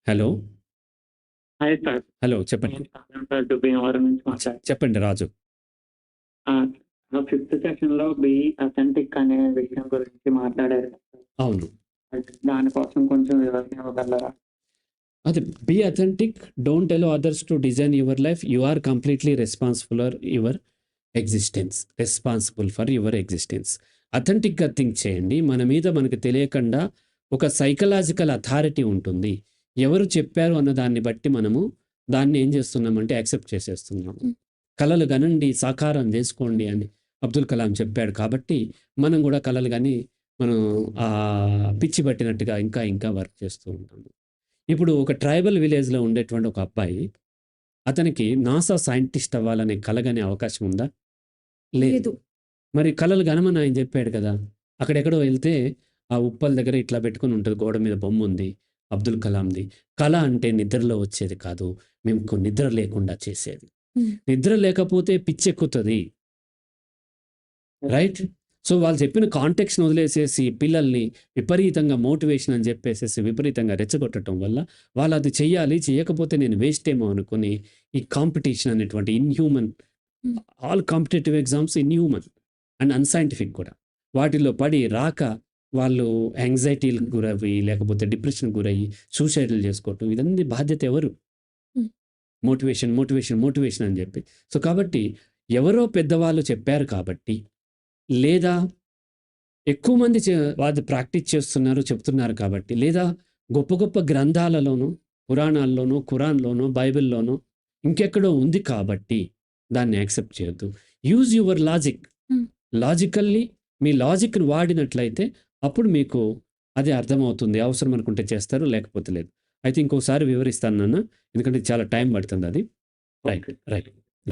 Hello. Hi sir. Hello. చెప్పండి. నేను సాగంపేట భీమవరం నుంచి మాట్లాడుతున్నాను. చెప్పండి రాజు. ఫిఫ్త్ సెషన్‌లో బీ అథెంటిక్ అనే విషయం గురించి మాట్లాడారు కదా సార్. అవును. దానికోసం కొంచెం వివరణ ఇవ్వగలరా? అది be authentic, don't allow others to design your life, you are completely responsible for your existence. అథెంటిక్గా థింక్ చేయండి. మన మీద మనకు తెలియకుండా ఒక సైకలాజికల్ అథారిటీ ఉంటుంది. ఎవరు చెప్పారు అన్న దాన్ని బట్టి మనము దాన్ని ఏం చేస్తున్నామంటే యాక్సెప్ట్ చేసేస్తున్నాము. కలలు కనండి, సాకారం చేసుకోండి అని అబ్దుల్ కలాం చెప్పాడు. కాబట్టి మనం కూడా కలలు కానీ మనం పిచ్చి పట్టినట్టుగా ఇంకా ఇంకా వర్క్ చేస్తూ ఉంటాము. ఇప్పుడు ఒక ట్రైబల్ విలేజ్లో ఉండేటువంటి ఒక అబ్బాయి, అతనికి నాసా సైంటిస్ట్ అవ్వాలనే కలగనే అవకాశం ఉందా? లేదు. మరి కలలు గనమని ఆయన చెప్పాడు కదా. అక్కడెక్కడో వెళ్తే ఆ ఉప్పల్ దగ్గర ఇట్లా పెట్టుకుని ఉంటుంది, గోడ మీద బొమ్మ ఉంది అబ్దుల్ కలాంది. కళ అంటే నిద్రలో వచ్చేది కాదు, మేము నిద్ర లేకుండా చేసేది. నిద్ర లేకపోతే పిచ్చెక్కుతుంది, రైట్? సో వాళ్ళు చెప్పిన కాంటెక్స్ని వదిలేసేసి పిల్లల్ని విపరీతంగా మోటివేషన్ అని చెప్పేసేసి విపరీతంగా రెచ్చగొట్టడం వల్ల వాళ్ళు అది చెయ్యాలి, చేయకపోతే నేను వేస్ట్ ఏమో అనుకుని ఈ కాంపిటీషన్ అనేటువంటి inhuman, all competitive exams inhuman and unscientific కూడా, వాటిలో పడి రాక వాళ్ళు యాంగ్జైటీలకు గురవి, లేకపోతే డిప్రెషన్కి గురయ్యి సూసైడ్లు చేసుకోవటం, ఇదన్నీ బాధ్యత ఎవరు? మోటివేషన్ అని చెప్పి. సో కాబట్టి ఎవరో పెద్దవాళ్ళు చెప్పారు కాబట్టి, లేదా ఎక్కువ మంది వాళ్ళు ప్రాక్టీస్ చేస్తున్నారు చెప్తున్నారు కాబట్టి, లేదా గొప్ప గొప్ప గ్రంథాలలోనూ, పురాణాల్లోనూ, ఖురాన్లోనూ, బైబిల్లోనూ ఇంకెక్కడో ఉంది కాబట్టి దాన్ని యాక్సెప్ట్ చేయొద్దు. యూజ్ యువర్ లాజికల్లీ మీ లాజిక్ని వాడినట్లయితే అప్పుడు మీకు అది అర్థమవుతుంది. అవసరం అనుకుంటే చేస్తారు, లేకపోతే లేదు. అయితే ఇంకోసారి వివరిస్తాను నాన్న, ఎందుకంటే చాలా టైం పడుతుంది అది. రైట్.